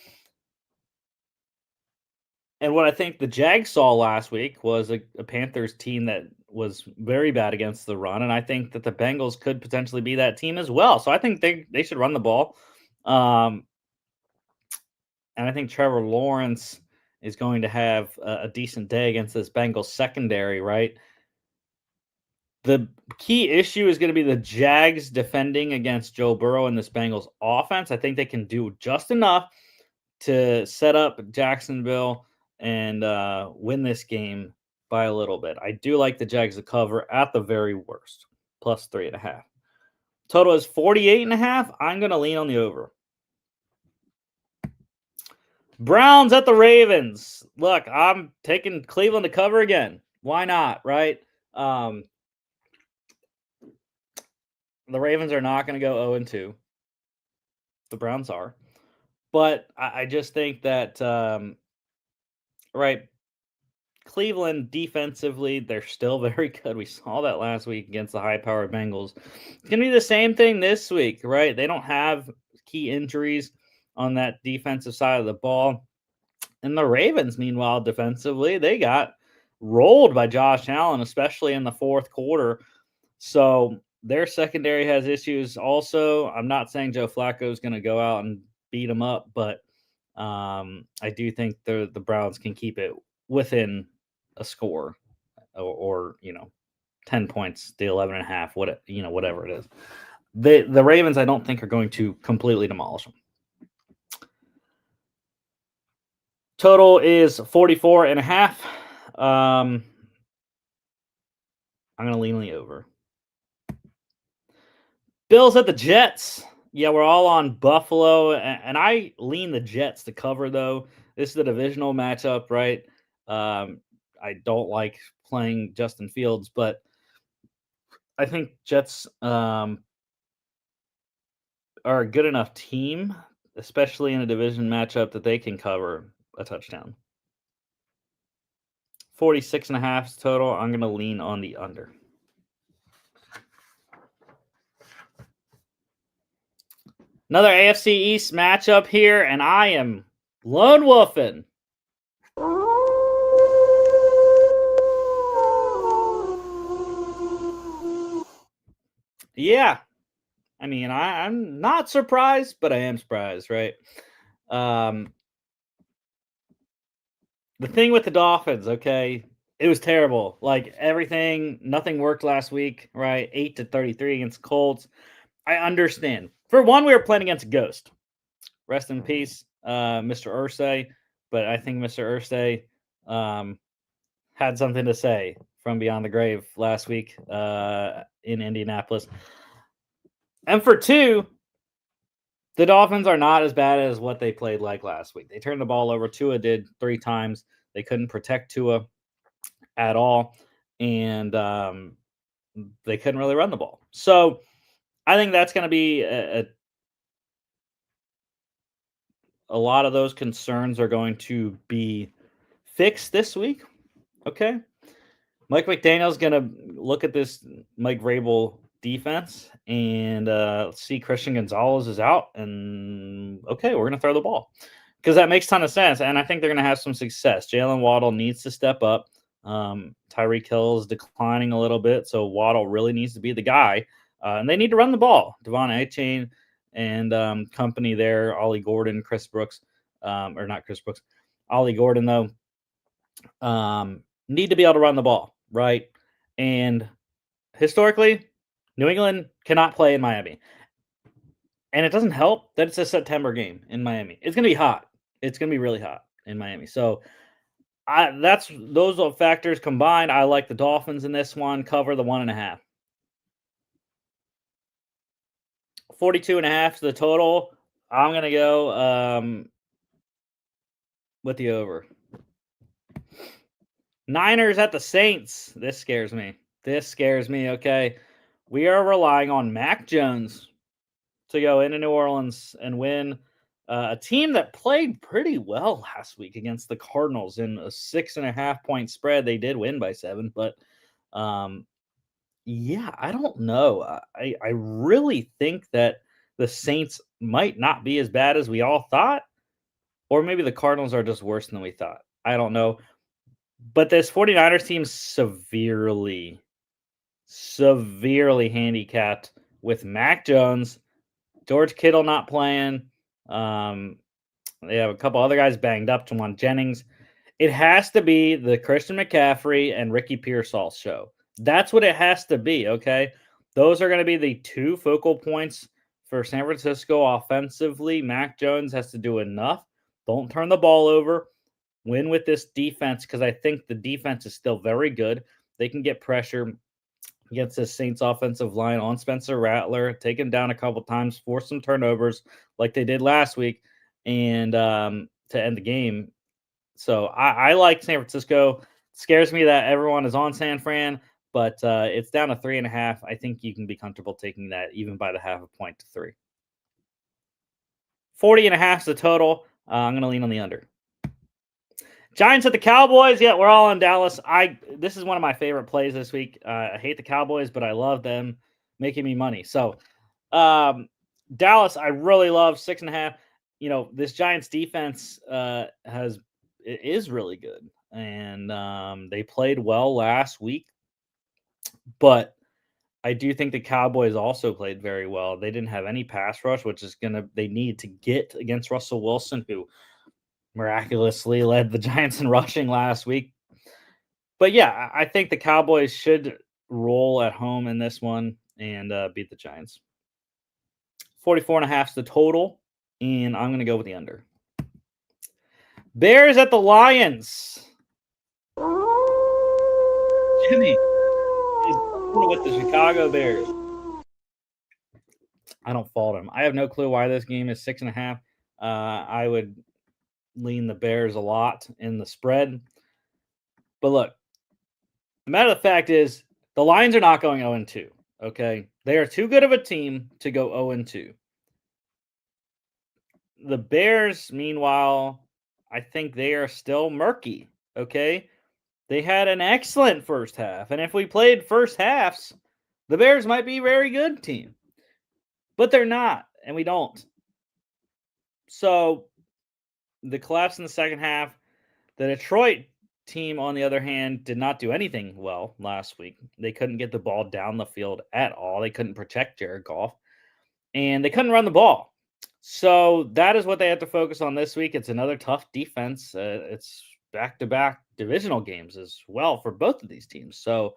And what I think the Jags saw last week was a Panthers team that was very bad against the run, and I think that the Bengals could potentially be that team as well. So I think they should run the ball. And I think Trevor Lawrence is going to have a decent day against this Bengals secondary, right? The key issue is going to be the Jags defending against Joe Burrow and this Bengals offense. I think they can do just enough to set up Jacksonville and win this game by a little bit. I do like the Jags to cover at the very worst, plus 3.5. Total is 48.5. I'm going to lean on the over. Browns at the Ravens. Look, I'm taking Cleveland to cover again. Why not, right? The Ravens are not going to go 0-2. The Browns are. But I just think that, right, Cleveland defensively, they're still very good. We saw that last week against the high-powered Bengals. It's going to be the same thing this week, right? They don't have key injuries on that defensive side of the ball. And the Ravens, meanwhile, defensively, they got rolled by Josh Allen, especially in the fourth quarter. So their secondary has issues also. I'm not saying Joe Flacco is going to go out and beat them up, but I do think the Browns can keep it within a score or 10 points, the 11.5, whatever it is. The Ravens, I don't think, are going to completely demolish them. Total is 44.5. I'm going to lean the over. Bills at the Jets. Yeah, we're all on Buffalo, and I lean the Jets to cover, though. This is the divisional matchup, right? I don't like playing Justin Fields, but I think Jets are a good enough team, especially in a division matchup, that they can cover a touchdown. 46.5 total. I'm going to lean on the under. Another AFC East matchup here, and I am lone wolfing. Yeah. I mean, I'm not surprised, but I am surprised, right? The thing with the Dolphins, okay, it was terrible. Like nothing worked last week, right? 8-33 against Colts. I understand. For one, we were playing against a ghost. Rest in peace, Mr. Irsay. But I think Mr. Irsay had something to say from beyond the grave last week in Indianapolis. And for two, the Dolphins are not as bad as what they played like last week. They turned the ball over. Tua did 3 times. They couldn't protect Tua at all, and they couldn't really run the ball. So I think that's going to be a lot of those concerns are going to be fixed this week. Okay. Mike McDaniel's going to look at this Mike Vrabel defense and see Christian Gonzalez is out. And, okay, we're going to throw the ball. Because that makes a ton of sense. And I think they're going to have some success. Jalen Waddle needs to step up. Tyreek Hill is declining a little bit. So Waddle really needs to be the guy. And they need to run the ball. Devon Achane and company there, Ollie Gordon, Chris Brooks, or not Chris Brooks, Ollie Gordon, though, need to be able to run the ball, right? And historically, New England cannot play in Miami. And it doesn't help that it's a September game in Miami. It's going to be hot. It's going to be really hot in Miami. So those are factors combined. I like the Dolphins in this one. Cover the 1.5. 42.5 is the total. I'm going to go with the over. Niners at the Saints. This scares me. Okay. We are relying on Mac Jones to go into New Orleans and win a team that played pretty well last week against the Cardinals in a 6.5-point spread. They did win by 7, but yeah, I don't know. I really think that the Saints might not be as bad as we all thought, or maybe the Cardinals are just worse than we thought. I don't know. But this 49ers team severely handicapped with Mac Jones, George Kittle not playing. They have a couple other guys banged up. Jawan Jennings. It has to be the Christian McCaffrey and Ricky Pearsall show. That's what it has to be, okay? Those are going to be the two focal points for San Francisco offensively. Mac Jones has to do enough. Don't turn the ball over. Win with this defense because I think the defense is still very good. They can get pressure against the Saints offensive line on Spencer Rattler, take him down a couple times, force some turnovers like they did last week, and to end the game. So I like San Francisco. Scares me that everyone is on San Fran, but it's down to 3.5. I think you can be comfortable taking that even by the half a point to 3. 40.5 is the total. I'm going to lean on the under. Giants at the Cowboys. Yeah, we're all in Dallas. This is one of my favorite plays this week. I hate the Cowboys, but I love them making me money. So Dallas, I really love 6.5. This Giants defense is really good, and they played well last week. But I do think the Cowboys also played very well. They didn't have any pass rush, which is they need to get against Russell Wilson, who miraculously led the Giants in rushing last week. But yeah, I think the Cowboys should roll at home in this one and beat the Giants. 44.5 is the total, and I'm going to go with the under. Bears at the Lions. Jimmy is with the Chicago Bears. I don't fault him. I have no clue why this game is 6.5. I would lean the Bears a lot in the spread. But look, the matter of the fact is the Lions are not going 0-2. Okay, they are too good of a team to go 0-2. The Bears, meanwhile, I think they are still murky. Okay, they had an excellent first half, and if we played first halves, the Bears might be a very good team, but they're not, and we don't. So the collapse in the second half. The Detroit team, on the other hand, did not do anything well last week. They couldn't get the ball down the field at all. They couldn't protect Jared Goff, and they couldn't run the ball. So that is what they have to focus on this week. It's another tough defense. It's back-to-back divisional games as well for both of these teams. So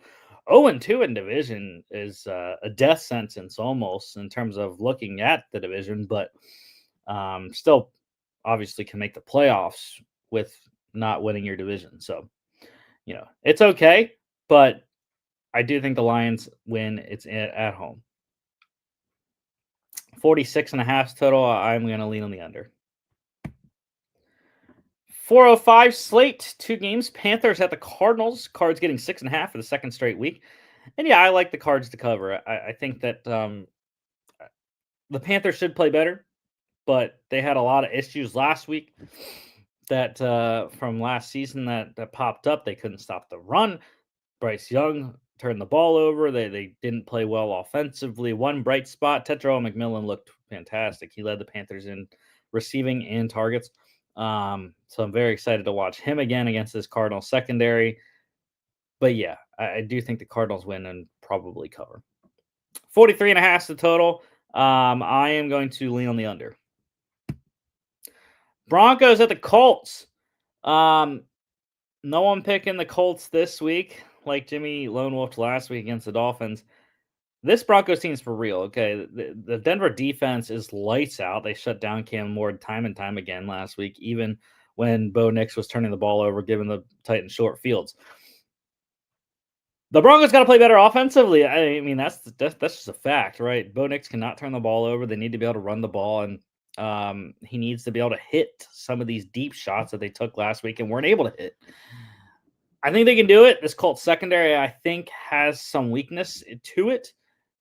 0-2 in division is a death sentence almost in terms of looking at the division, but still obviously can make the playoffs with not winning your division. So, it's okay, but I do think the Lions win. It's at home. 46.5 total. I'm going to lean on the under. 405 slate, 2 games. Panthers at the Cardinals. Cards getting 6.5 for the second straight week. And yeah, I like the Cards to cover. I think that the Panthers should play better, but they had a lot of issues last week that from last season that popped up. They couldn't stop the run. Bryce Young turned the ball over. They didn't play well offensively. One bright spot, Tetro McMillan looked fantastic. He led the Panthers in receiving and targets. So I'm very excited to watch him again against this Cardinals secondary. But yeah, I do think the Cardinals win and probably cover. 43.5 is the total. I am going to lean on the under. Broncos at the Colts. No one picking the Colts this week, like Jimmy Lone Wolf last week against the Dolphins. This Broncos team is for real, okay? The Denver defense is lights out. They shut down Cam Ward time and time again last week, even when Bo Nix was turning the ball over, giving the Titans short fields. The Broncos got to play better offensively. I mean, that's just a fact, right? Bo Nix cannot turn the ball over. They need to be able to run the ball, and he needs to be able to hit some of these deep shots that they took last week and weren't able to hit. I think they can do it. This Colts secondary, I think, has some weakness to it.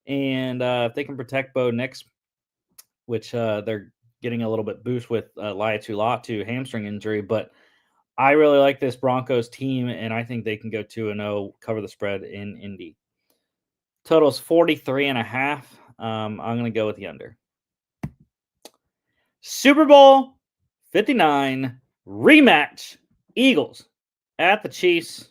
And if they can protect Bo Nix, which they're getting a little bit boost with Laiatu hamstring injury, but I really like this Broncos team, and I think they can go 2-0, cover the spread in Indy. Total's 43.5. I'm going to go with the under. Super Bowl 59 rematch. Eagles at the Chiefs.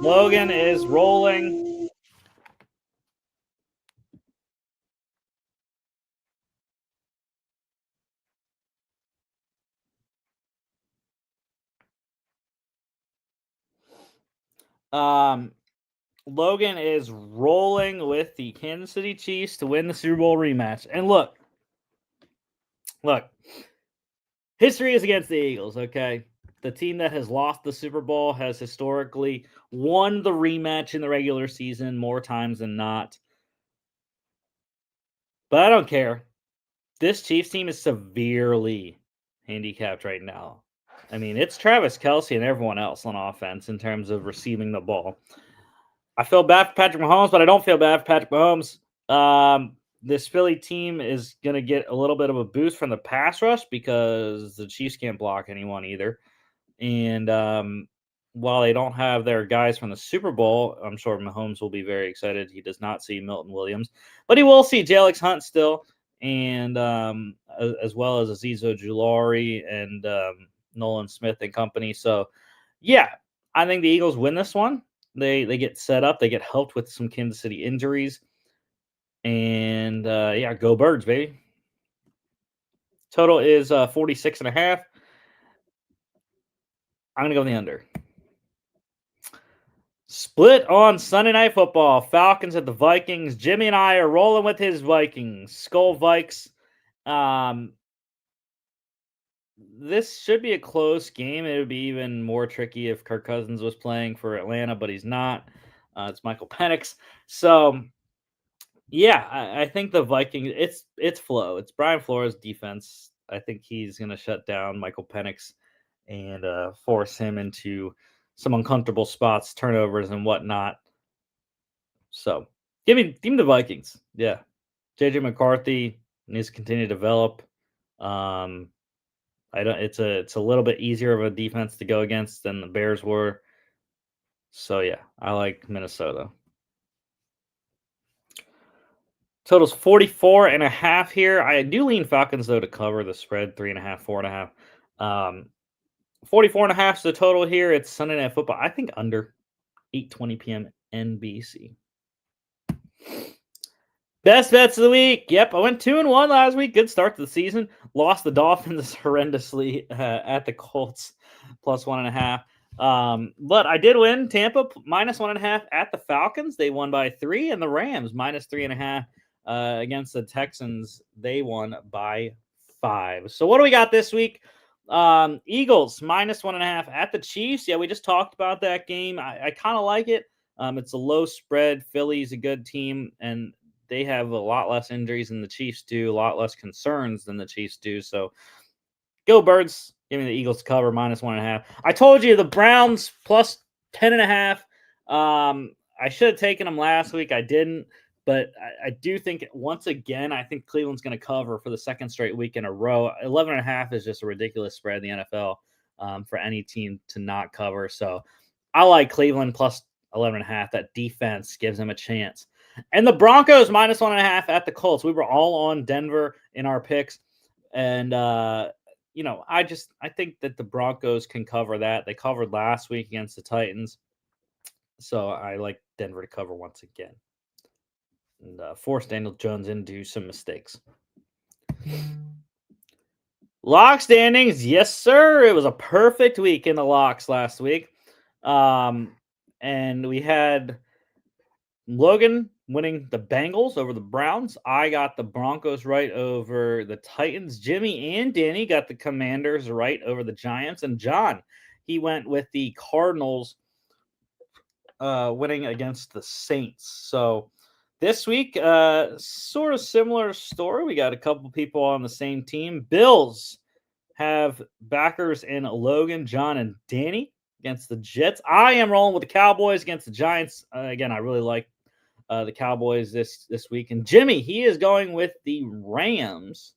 Logan is rolling. Logan is rolling with the Kansas City Chiefs to win the Super Bowl rematch. And look, history is against the Eagles, okay? The team that has lost the Super Bowl has historically won the rematch in the regular season more times than not. But I don't care. This Chiefs team is severely handicapped right now. I mean, it's Travis Kelce and everyone else on offense in terms of receiving the ball. I feel bad for Patrick Mahomes, but I don't feel bad for Patrick Mahomes. This Philly team is going to get a little bit of a boost from the pass rush because the Chiefs can't block anyone either. And while they don't have their guys from the Super Bowl, I'm sure Mahomes will be very excited. He does not see Milton Williams, but he will see Jalix Hunt still, and as well as Azeez Ojulari and Nolan Smith and company. So, yeah, I think the Eagles win this one. They get set up. They get helped with some Kansas City injuries, and yeah, go Birds, baby. Total is 46.5. I'm gonna go with the under. Split on Sunday Night Football. Falcons at the Vikings. Jimmy and I are rolling with his Vikings. Skull Vikes. Um, this should be a close game. It would be even more tricky if Kirk Cousins was playing for Atlanta, but he's not. It's Michael Penix. So yeah, I think the Vikings. It's Flo. It's Brian Flores' defense. I think he's going to shut down Michael Penix and force him into some uncomfortable spots, turnovers, and whatnot. So give me the Vikings. Yeah. JJ McCarthy needs to continue to develop. Um I don't it's a little bit easier of a defense to go against than the Bears were. So yeah, I like Minnesota. Total's 44.5 here. I do lean Falcons though to cover the spread 3.5, 4.5. 44.5 is the total here. It's Sunday Night Football. I think under 8:20 p.m. NBC. Best bets of the week. Yep, I went 2-1 last week. Good start to the season. Lost the Dolphins horrendously at the Colts plus 1.5. But I did win Tampa minus 1.5 at the Falcons. They won by 3, and the Rams minus 3.5 against the Texans. They won by 5. So what do we got this week? Eagles minus 1.5 at the Chiefs. Yeah, we just talked about that game. I kind of like it. It's a low spread. Philly's a good team, and they have a lot less injuries than the Chiefs do, a lot less concerns than the Chiefs do. So go Birds. Give me the Eagles cover minus 1.5. I told you the Browns plus 10.5. I should have taken them last week. I didn't, but I do think once again, I think Cleveland's going to cover for the second straight week in a row. 11.5 is just a ridiculous spread in the NFL for any team to not cover. So I like Cleveland plus 11.5. That defense gives them a chance. And the Broncos minus 1.5 at the Colts. We were all on Denver in our picks. And, I think that the Broncos can cover that. They covered last week against the Titans. So I like Denver to cover once again and force Daniel Jones into some mistakes. Lock standings. Yes, sir. It was a perfect week in the locks last week. And we had Logan winning the Bengals over the Browns. I got the Broncos right over the Titans. Jimmy and Danny got the Commanders right over the Giants. And John, he went with the Cardinals winning against the Saints. So this week, sort of similar story. We got a couple people on the same team. Bills have backers in Logan, John, and Danny against the Jets. I am rolling with the Cowboys against the Giants. Again, I really like the Cowboys this week. And Jimmy, he is going with the Rams.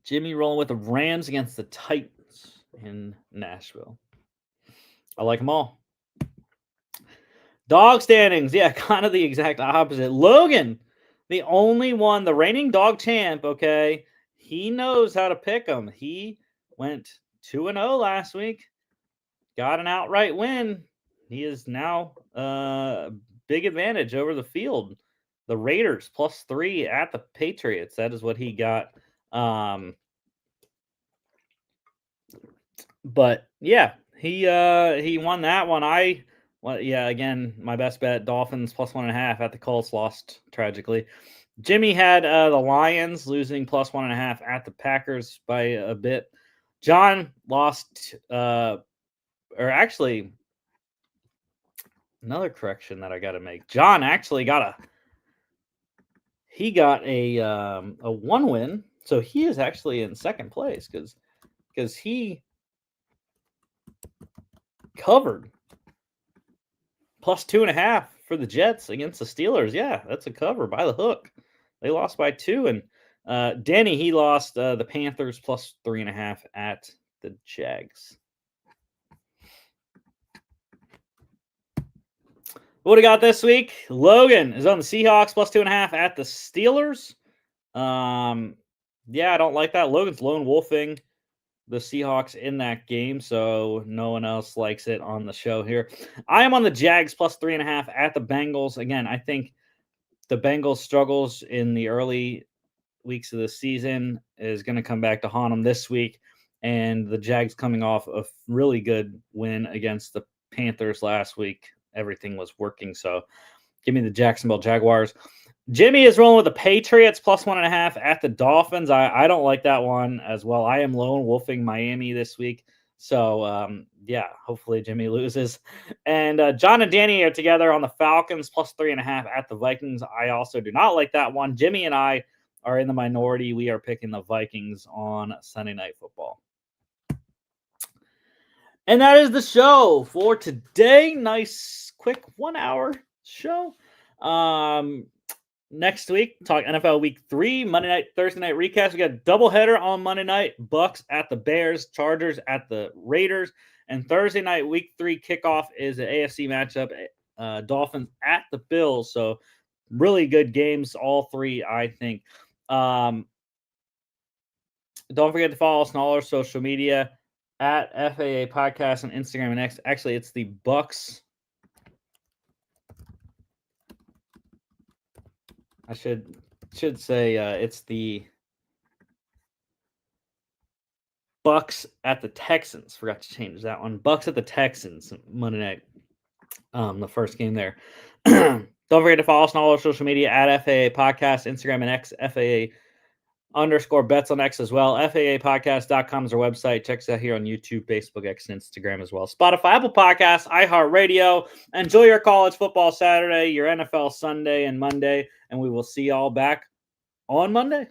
Jimmy rolling with the Rams against the Titans in Nashville. I like them all. Dog standings. Yeah, kind of the exact opposite. Logan, the only one, the reigning dog champ, okay, he knows how to pick them. He went 2-0 last week, got an outright win. He is now big advantage over the field. the Raiders +3 at the Patriots. That is what he got. But yeah, he won that one. Again, my best bet, Dolphins +1.5 at the Colts, lost tragically. Jimmy had the Lions losing +1.5 at the Packers by a bit. John lost, or actually, another correction that I got to make. John actually got a 1 win, so he is actually in second place because he covered +2.5 for the Jets against the Steelers. Yeah, that's a cover by the hook. They lost by 2, and Danny, he lost the Panthers +3.5 at the Jags. What do we got this week? Logan is on the Seahawks +2.5 at the Steelers. Yeah, I don't like that. Logan's lone wolfing the Seahawks in that game, so no one else likes it on the show here. I am on the Jags +3.5 at the Bengals. Again, I think the Bengals' struggles in the early weeks of the season is going to come back to haunt them this week, and the Jags coming off a really good win against the Panthers last week. Everything was working, so give me the Jacksonville Jaguars. Jimmy is rolling with the Patriots +1.5 at the Dolphins. I don't like that one as well. I am lone wolfing Miami this week. So, yeah, hopefully Jimmy loses. And John and Danny are together on the Falcons +3.5 at the Vikings. I also do not like that one. Jimmy and I are in the minority. We are picking the Vikings on Sunday Night Football. And that is the show for today. Nice, quick 1 hour show. Next week, talk NFL Week 3, Monday night, Thursday night recaps. We got a doubleheader on Monday night. Bucks at the Bears, Chargers at the Raiders, and Thursday night Week 3 kickoff is an AFC matchup. Dolphins at the Bills. So really good games, all three, I think. Don't forget to follow us on all our social media at FAA Podcast on Instagram and X. Actually, it's the Bucks. I should say it's the Bucks at the Texans. Forgot to change that one. Bucks at the Texans Monday night. The first game there. Don't forget to follow us on all our social media at FAA Podcast, Instagram and X, FAA_bets on X as well. FAApodcast.com is our website. Check us out here on YouTube, Facebook, X, and Instagram as well. Spotify, Apple Podcasts, iHeartRadio. Enjoy your college football Saturday, your NFL Sunday and Monday, and we will see y'all back on Monday.